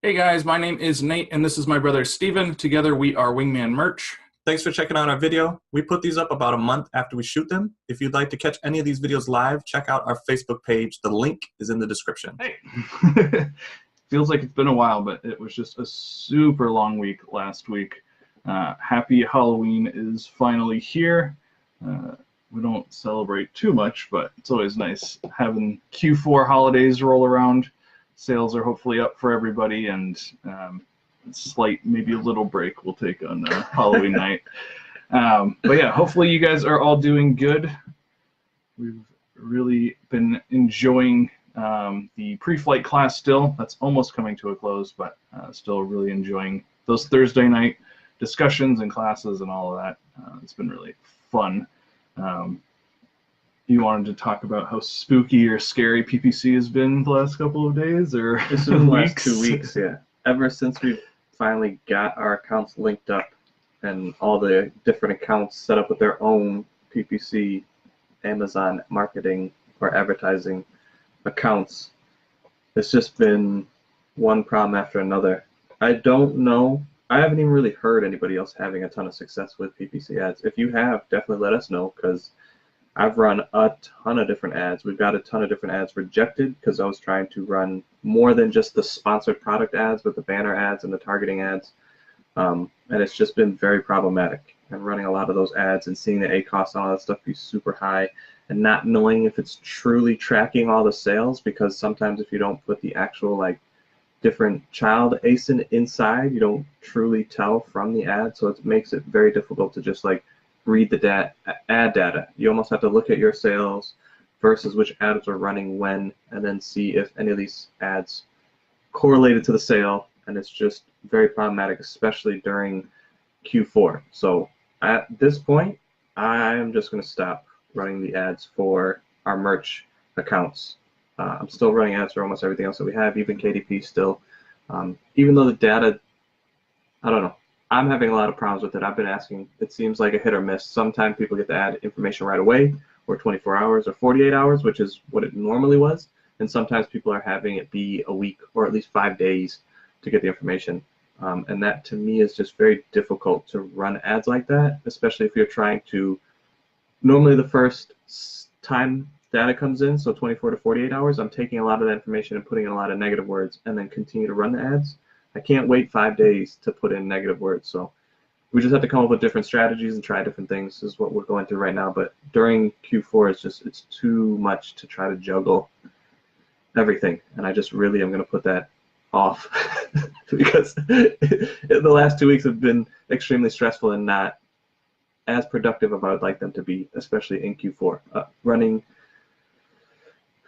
Hey guys, my name is Nate and this is my brother Steven. Together we are Wingman Merch. Thanks for checking out our video. We put these up about a month after we shoot them. If you'd like to catch any of these videos live, check out our Facebook page. The link is in the description. Hey, feels like it's been a while, but it was just a super long week last week. Happy Halloween is finally here. We don't celebrate too much, but it's always nice having Q4 holidays roll around. Sales are hopefully up for everybody, and slight, maybe a little break we'll take on Halloween night. But yeah, hopefully you guys are all doing good. We've really been enjoying the pre-flight class still. That's almost coming to a close, but still really enjoying those Thursday night discussions and classes and all of that. It's been really fun. You wanted to talk about how spooky or scary PPC has been the last couple of days, or it's been the last 2 weeks, yeah. Ever since we finally got our accounts linked up and all the different accounts set up with their own PPC, Amazon marketing or advertising accounts, it's just been one problem after another. I don't know. I haven't even really heard anybody else having a ton of success with PPC ads. If you have, definitely let us know, because I've run a ton of different ads. We've got a ton of different ads rejected because I was trying to run more than just the sponsored product ads, but the banner ads and the targeting ads. And it's just been very problematic. And running a lot of those ads and seeing the ACoS and all that stuff be super high and not knowing if it's truly tracking all the sales, because sometimes if you don't put the actual like different child ASIN inside, you don't truly tell from the ad. So it makes it very difficult to just like read the ad data. You almost have to look at your sales versus which ads are running when, and then see if any of these ads correlated to the sale, and it's just very problematic, especially during Q4. So at this point, I'm just going to stop running the ads for our merch accounts. I'm still running ads for almost everything else that we have, even KDP still. Even though the data, I don't know, I'm having a lot of problems with it. I've been asking, it seems like a hit or miss. Sometimes people get the ad information right away, or 24 hours or 48 hours, which is what it normally was. And sometimes people are having it be a week or at least 5 days to get the information. And that to me is just very difficult to run ads like that, especially if you're trying to, normally the first time data comes in, so 24 to 48 hours, I'm taking a lot of that information and putting in a lot of negative words and then continue to run the ads. I can't wait 5 days to put in negative words, so we just have to come up with different strategies and try different things. This is what we're going through right now, but during Q4 it's too much to try to juggle everything, and I just really am going to put that off because the last 2 weeks have been extremely stressful and not as productive as I would like them to be, especially in Q4. Running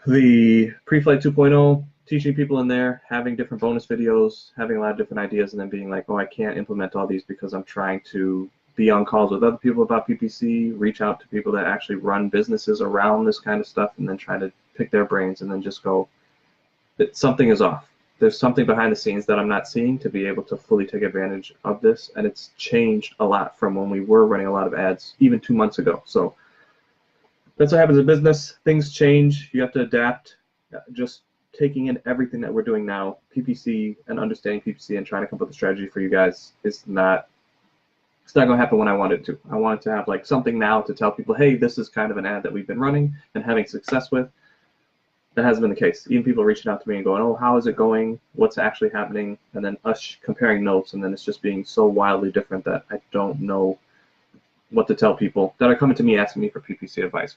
the pre-flight 2.0, teaching people in there, having different bonus videos, having a lot of different ideas, and then being like, oh, I can't implement all these because I'm trying to be on calls with other people about PPC, reach out to people that actually run businesses around this kind of stuff, and then try to pick their brains and then just go, something is off. There's something behind the scenes that I'm not seeing to be able to fully take advantage of this, and it's changed a lot from when we were running a lot of ads even 2 months ago. So that's what happens in business. Things change. You have to adapt. Just taking in everything that we're doing now, PPC and understanding PPC and trying to come up with a strategy for you guys is not, it's not going to happen when I want it to. I want it to have like something now to tell people, hey, this is kind of an ad that we've been running and having success with. That hasn't been the case. Even people reaching out to me and going, oh, how is it going? What's actually happening? And then us comparing notes, and then it's just being so wildly different that I don't know what to tell people that are coming to me asking me for PPC advice.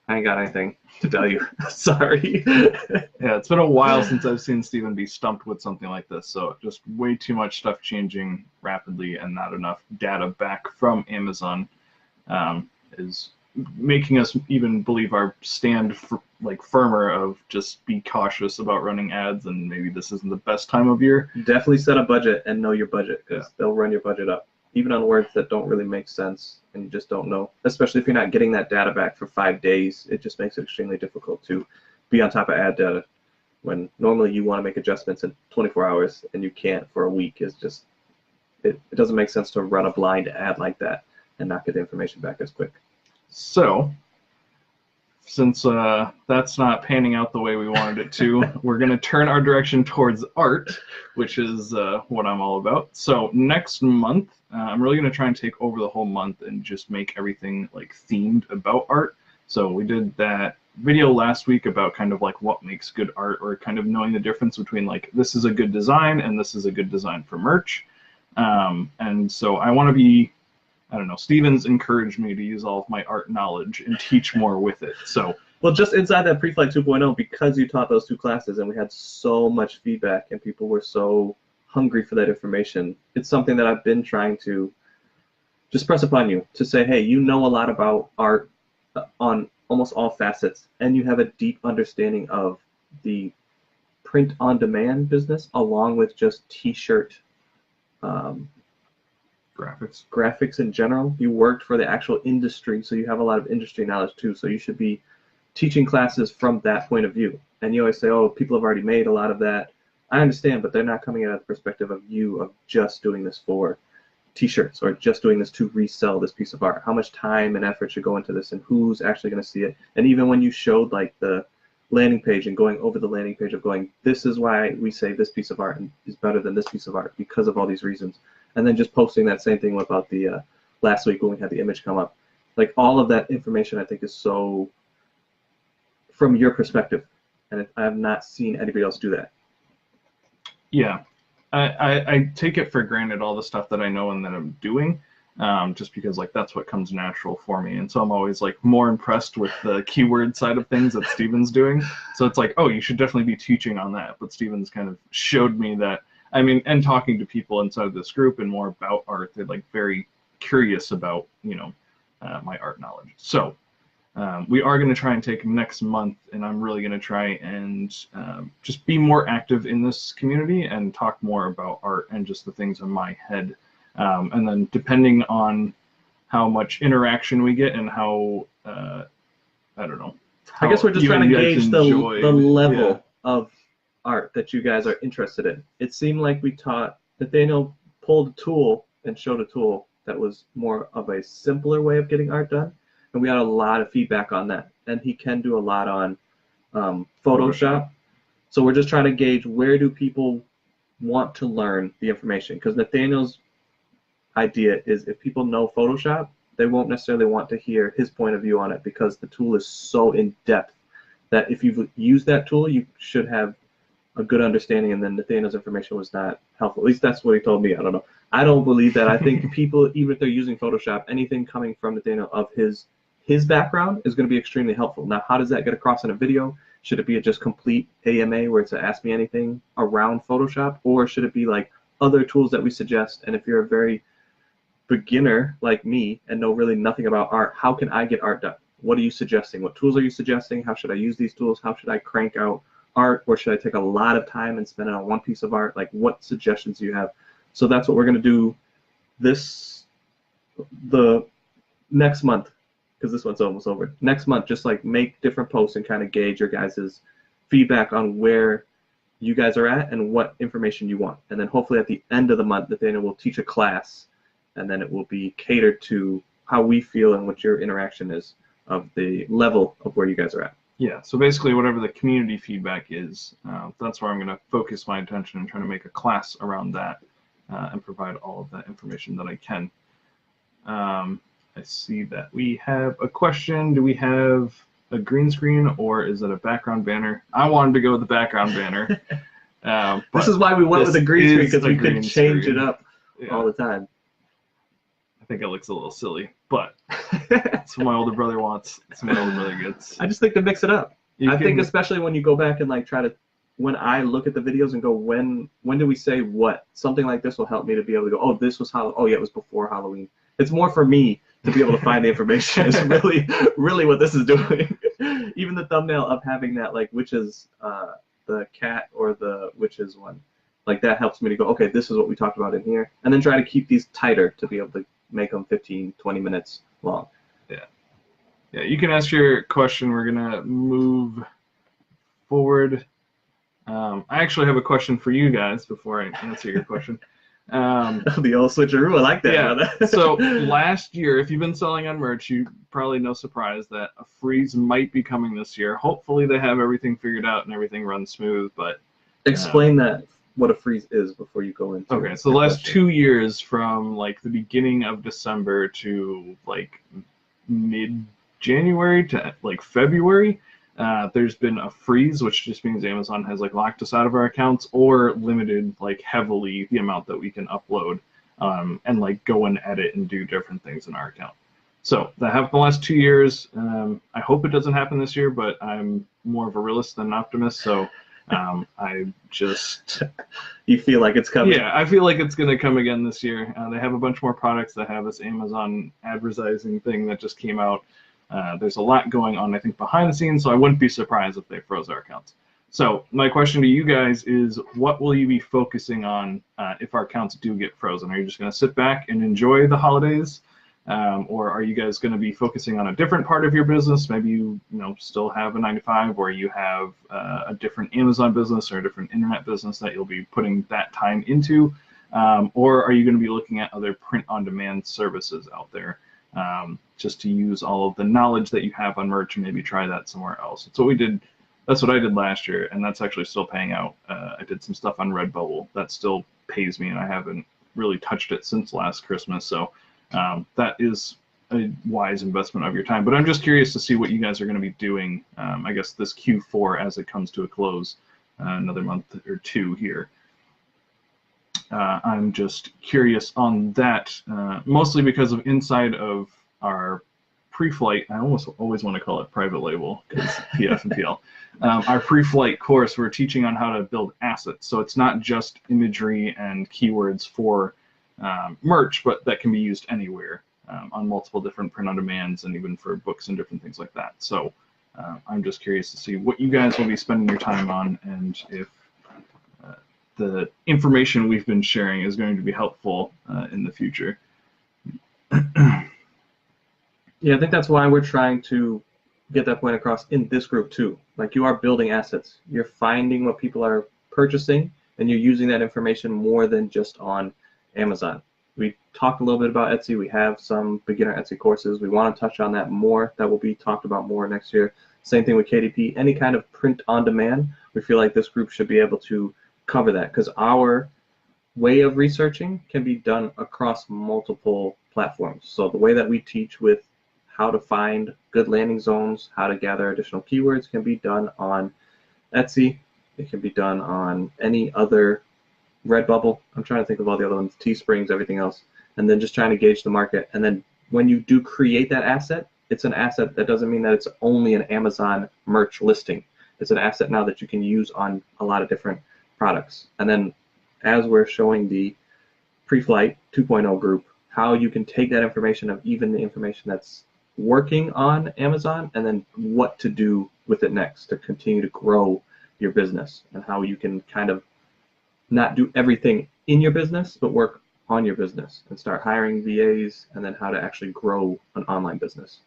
I ain't got anything to tell you. Sorry. Yeah, it's been a while since I've seen Steven be stumped with something like this, so just way too much stuff changing rapidly and not enough data back from Amazon is making us even believe our stand for, like, firmer of just be cautious about running ads, and maybe this isn't the best time of year. Definitely set a budget and know your budget, because they'll run your budget up, even on words that don't really make sense and you just don't know. Especially if you're not getting that data back for 5 days, it just makes it extremely difficult to be on top of ad data when normally you want to make adjustments in 24 hours and you can't for a week. It's just, it doesn't make sense to run a blind ad like that and not get the information back as quick. So since that's not panning out the way we wanted it to, we're going to turn our direction towards art, which is what I'm all about. So next month, I'm really going to try and take over the whole month and just make everything like themed about art. So we did that video last week about kind of like what makes good art, or kind of knowing the difference between like this is a good design and this is a good design for merch. And so I want to be, I don't know, Steven's encouraged me to use all of my art knowledge and teach more with it. So, well, just inside that Pre-Flight 2.0, because you taught those 2 classes and we had so much feedback and people were so hungry for that information, it's something that I've been trying to just press upon you to say, hey, you know a lot about art on almost all facets, and you have a deep understanding of the print-on-demand business along with just T-shirt graphics in general. You worked for the actual industry, so you have a lot of industry knowledge too, so you should be teaching classes from that point of view. And you always say, oh, people have already made a lot of that. I understand, but they're not coming out of the perspective of you of just doing this for T-shirts or just doing this to resell this piece of art. How much time and effort should go into this, and who's actually going to see it? And even when you showed like the landing page and going over the landing page of going, this is why we say this piece of art is better than this piece of art because of all these reasons. And then just posting that same thing about the last week when we had the image come up. Like all of that information I think is so from your perspective, and I have not seen anybody else do that. Yeah, I take it for granted all the stuff that I know and that I'm doing, just because like that's what comes natural for me. And so I'm always like more impressed with the keyword side of things that Steven's doing. So it's like, oh, you should definitely be teaching on that. But Steven's kind of showed me that. I mean, and talking to people inside of this group and more about art, they're like very curious about, you know, my art knowledge. So we are going to try and take next month, and I'm really going to try and just be more active in this community and talk more about art and just the things in my head. And then depending on how much interaction we get and how, I don't know. I guess we're just trying to gauge the level of art that you guys are interested in. It seemed like we taught, Nathaniel pulled a tool and showed a tool that was more of a simpler way of getting art done, and we had a lot of feedback on that. And he can do a lot on Photoshop. So we're just trying to gauge, where do people want to learn the information? Because Nathaniel's idea is if people know Photoshop, they won't necessarily want to hear his point of view on it, because the tool is so in depth that if you've used that tool, you should have a good understanding. And then Nathaniel's information was not helpful. At least that's what he told me. I don't know. I don't believe that. I think people, even if they're using Photoshop, anything coming from Nathaniel of his background is going to be extremely helpful. Now, how does that get across in a video? Should it be a just complete AMA where it's a Ask Me Anything around Photoshop, or should it be like other tools that we suggest? And if you're a very beginner like me and know really nothing about art, how can I get art done? What are you suggesting? What tools are you suggesting? How should I use these tools? How should I crank out art, or should I take a lot of time and spend it on one piece of art? Like, what suggestions do you have? So that's what we're going to do the next month, because this one's almost over. Next month, just like make different posts and kind of gauge your guys' feedback on where you guys are at and what information you want. And then hopefully at the end of the month, Nathaniel will teach a class, and then it will be catered to how we feel and what your interaction is of the level of where you guys are at. Yeah, so basically whatever the community feedback is, that's where I'm going to focus my attention and try to make a class around that and provide all of that information that I can. I see that we have a question. Do we have a green screen, or is it a background banner? I wanted to go with the background banner. This is why we went with a green screen, because we could change it up all the time. I think it looks a little silly, but it's what my older brother wants. It's what my older brother gets. I just think to mix it up. I think especially when you go back and like try to, when I look at the videos and go, when do we say what? Something like this will help me to be able to go, oh, this was how, oh yeah, it was before Halloween. It's more for me to be able to find the information. It's really what this is doing. Even the thumbnail of having that, like, witches, the cat or the witches one, like that helps me to go, okay, this is what we talked about in here. And then try to keep these tighter to be able to make them 15, 20 minutes long. Yeah, you can ask your question. We're going to move forward. I actually have a question for you guys before I answer your question. The old switcheroo, I like that. Yeah. Brother. So last year, if you've been selling on merch, you probably no surprise that a freeze might be coming this year. Hopefully they have everything figured out and everything runs smooth, but Explain that, what a freeze is, before you go into okay, so the last 2 years, from like the beginning of December to like mid-January to like February, there's been a freeze, which just means Amazon has like locked us out of our accounts or limited like heavily the amount that we can upload and like go and edit and do different things in our account. So that happened the last 2 years. I hope it doesn't happen this year, but I'm more of a realist than an optimist, so I just... You feel like it's coming? Yeah, I feel like it's going to come again this year. They have a bunch more products that have this Amazon advertising thing that just came out. There's a lot going on, I think, behind the scenes, so I wouldn't be surprised if they froze our accounts. So my question to you guys is, what will you be focusing on if our accounts do get frozen? Are you just going to sit back and enjoy the holidays? Or are you guys going to be focusing on a different part of your business? Maybe you still have a 9-to-5, or you have a different Amazon business or a different internet business that you'll be putting that time into. Or are you going to be looking at other print-on-demand services out there just to use all of the knowledge that you have on merch and maybe try that somewhere else? That's what we did. That's what I did last year, and that's actually still paying out. I did some stuff on Redbubble that still pays me, and I haven't really touched it since last Christmas. So that is a wise investment of your time. But I'm just curious to see what you guys are going to be doing, I guess, this Q4 as it comes to a close, another month or two here. I'm just curious on that, mostly because of inside of our pre-flight, I always want to call it private label because PF and PL. Our pre-flight course, we're teaching on how to build assets. So it's not just imagery and keywords for merch, but that can be used anywhere on multiple different print-on-demands and even for books and different things like that. So I'm just curious to see what you guys will be spending your time on, and if the information we've been sharing is going to be helpful in the future. Yeah, I think that's why we're trying to get that point across in this group too. Like, you are building assets. You're finding what people are purchasing, and you're using that information more than just on Amazon. We talked a little bit about Etsy. We have some beginner Etsy courses. We want to touch on that more. That will be talked about more next year. Same thing with KDP. Any kind of print on demand, we feel like this group should be able to cover that, because our way of researching can be done across multiple platforms. So the way that we teach with how to find good landing zones, how to gather additional keywords, can be done on Etsy. It can be done on any other Redbubble. I'm trying to think of all the other ones, Teesprings, everything else, and then just trying to gauge the market. And then when you do create that asset, it's an asset that doesn't mean that it's only an Amazon merch listing. It's an asset now that you can use on a lot of different products. And then as we're showing the pre-flight 2.0 group, how you can take that information, of even the information that's working on Amazon, and then what to do with it next to continue to grow your business, and how you can kind of not do everything in your business, but work on your business and start hiring VAs, and then how to actually grow an online business.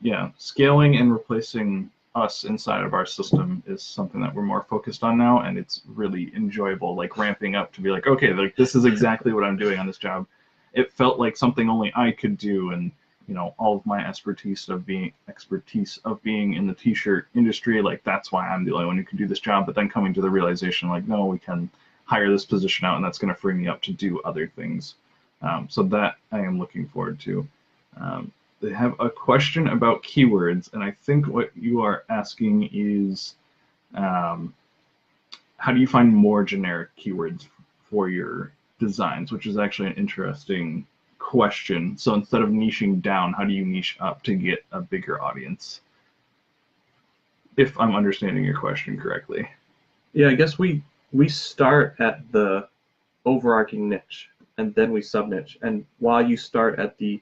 Yeah, scaling and replacing us inside of our system is something that we're more focused on now, and it's really enjoyable, like ramping up to be like, okay, like this is exactly what I'm doing on this job. It felt like something only I could do, and all of my expertise of being in the t-shirt industry, like that's why I'm the only one who can do this job. But then coming to the realization, like, no, we can hire this position out, and that's going to free me up to do other things. So that I am looking forward to. They have a question about keywords, and I think what you are asking is, how do you find more generic keywords for your designs, which is actually an interesting question. So instead of niching down, how do you niche up to get a bigger audience? If I'm understanding your question correctly. Yeah, I guess we start at the overarching niche, and then we sub-niche. And while you start at the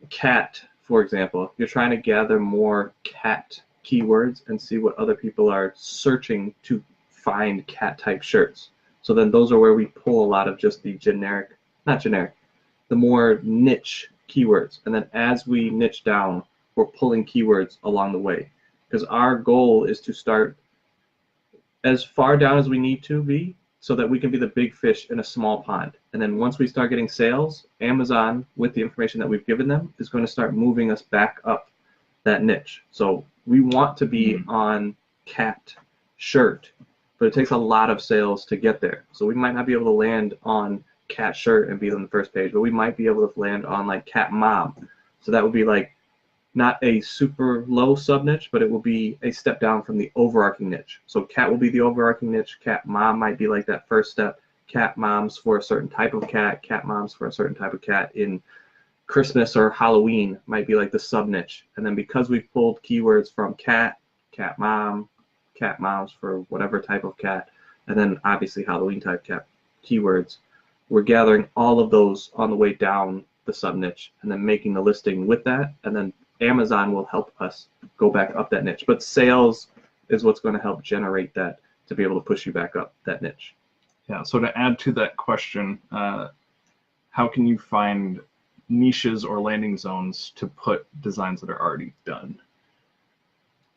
cat, for example, you're trying to gather more cat keywords and see what other people are searching to find cat type shirts. So then those are where we pull a lot of just the the more niche keywords. And then as we niche down, we're pulling keywords along the way, because our goal is to start as far down as we need to be, so that we can be the big fish in a small pond. And then once we start getting sales, Amazon, with the information that we've given them, is going to start moving us back up that niche. So we want to be on cat shirt, but it takes a lot of sales to get there. So we might not be able to land on cat shirt and be on the first page, but we might be able to land on like cat mom. So that would be like not a super low sub niche, but it will be a step down from the overarching niche. So cat will be the overarching niche. Cat mom might be like that first step. Cat moms for a certain type of cat. Cat moms for a certain type of cat in Christmas or Halloween might be like the sub niche. And then because we've pulled keywords from cat, cat mom, cat moms for whatever type of cat, and then obviously Halloween type cat keywords, we're gathering all of those on the way down the sub niche and then making the listing with that, and then Amazon will help us go back up that niche. But sales is what's going to help generate that to be able to push you back up that niche. Yeah, so to add to that question, how can you find niches or landing zones to put designs that are already done?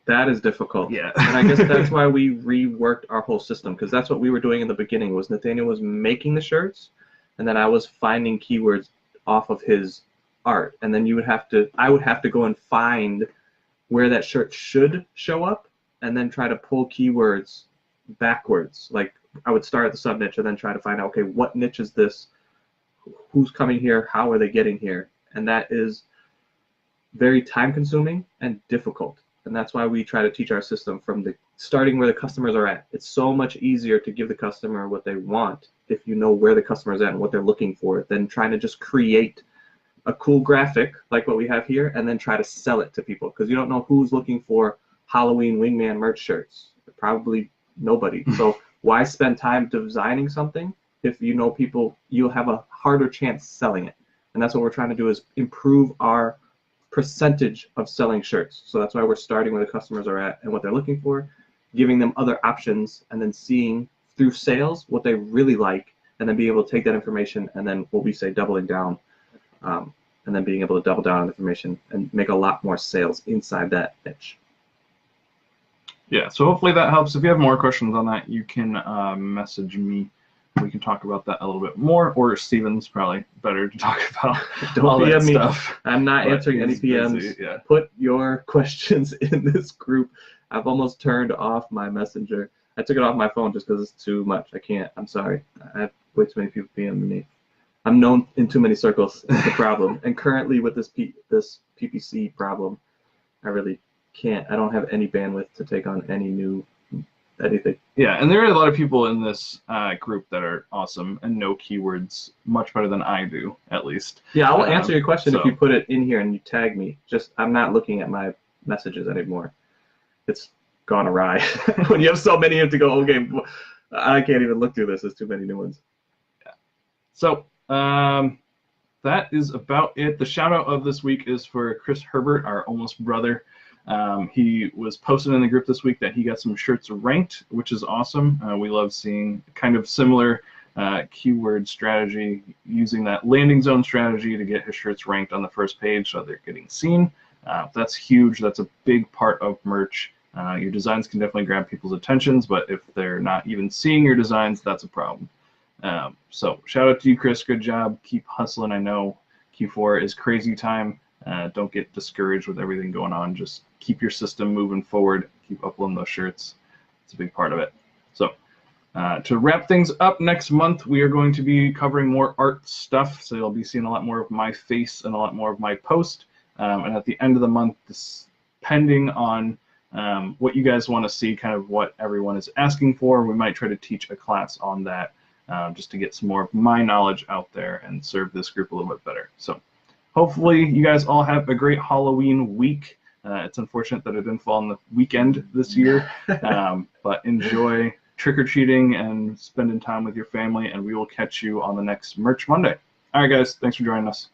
That is difficult. Yeah. And I guess that's why we reworked our whole system, because that's what we were doing in the beginning. Was Nathaniel was making the shirts, and then I was finding keywords off of his art, and then I would have to go and find where that shirt should show up, and then try to pull keywords backwards. Like I would start at the sub niche and then try to find out, okay, what niche is this? Who's coming here? How are they getting here? And that is very time consuming and difficult. And that's why we try to teach our system from the starting where the customers are at. It's so much easier to give the customer what they want if you know where the customer is at and what they're looking for, than trying to just create a cool graphic like what we have here and then try to sell it to people, because you don't know who's looking for Halloween Wingman merch shirts. Probably nobody. So why spend time designing something if you know people? You'll have a harder chance selling it. And that's what we're trying to do, is improve our percentage of selling shirts. So that's why we're starting where the customers are at and what they're looking for, giving them other options, and then seeing through sales what they really like, and then being able to take that information and then what we say doubling down, and then being able to double down on information and make a lot more sales inside that niche. Yeah, so hopefully that helps. If you have more questions on that, you can message me. We can talk about that a little bit more, or Steven's probably better to talk about all that stuff. I'm not answering any PMs. Yeah. Put your questions in this group. I've almost turned off my messenger. I took it off my phone just because it's too much. I can't. I'm sorry. I have way too many people PMing me. I'm known in too many circles. It's a problem. And currently with this PPC problem, I really can't. I don't have any bandwidth to take on any new anything. Yeah, and there are a lot of people in this group that are awesome and know keywords much better than I do, at least. Yeah, I will answer your question if you put it in here and you tag me. Just I'm not looking at my messages anymore. It's gone awry. When you have so many to go, okay, I can't even look through this. There's too many new ones. Yeah. So that is about it. The shout out of this week is for Chris Herbert, our almost brother. He was posted in the group this week that he got some shirts ranked, which is awesome. We love seeing kind of similar keyword strategy, using that landing zone strategy to get his shirts ranked on the first page so they're getting seen. That's huge. That's a big part of merch. Your designs can definitely grab people's attentions, but if they're not even seeing your designs, that's a problem. So shout out to you, Chris. Good job. Keep hustling. I know Q4 is crazy time. Don't get discouraged with everything going on. Just keep your system moving forward. Keep uploading those shirts. It's a big part of it. So to wrap things up, next month we are going to be covering more art stuff. So you'll be seeing a lot more of my face and a lot more of my post. And at the end of the month, depending on what you guys want to see, kind of what everyone is asking for, we might try to teach a class on that just to get some more of my knowledge out there and serve this group a little bit better. So hopefully you guys all have a great Halloween week. It's unfortunate that it didn't fall on the weekend this year, but enjoy trick-or-treating and spending time with your family, and we will catch you on the next Merch Monday. All right, guys, thanks for joining us.